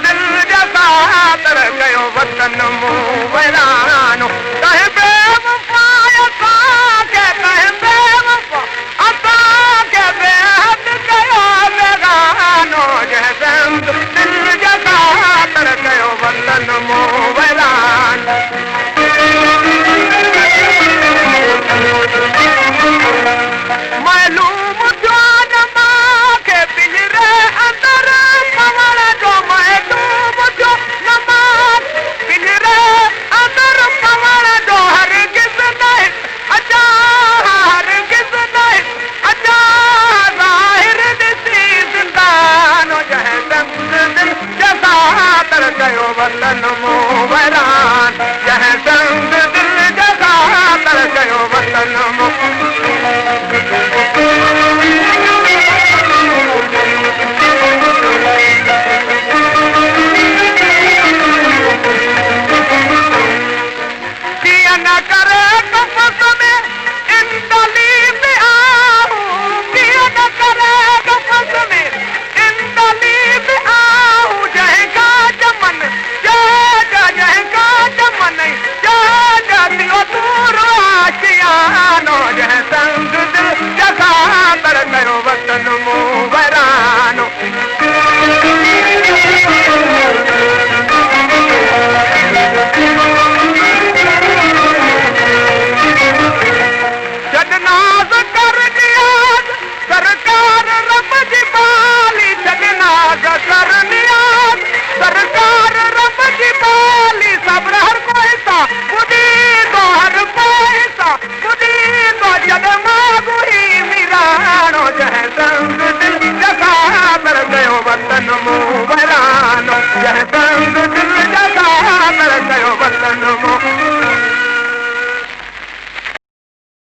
दिल जसा तर कयो वतन मूं वैरानो कहे बेवफा असांखे कहे बेवफा असांखे बेहद कयो बेगानो जंहिं दिल जसा तर कयो वतन मूं वैरानो मालूम जो नमाखे पिंजरे अंदर पवण जो महबूब जो नमाज पिंजरे अंदर पवण जो हरगिज़ नहीं अजा हरगिज़ नहीं अजा ज़ाहिर ॾिसी ज़िंदानो जंहिं दिल जसा तर कयो वतन मूं वैरानो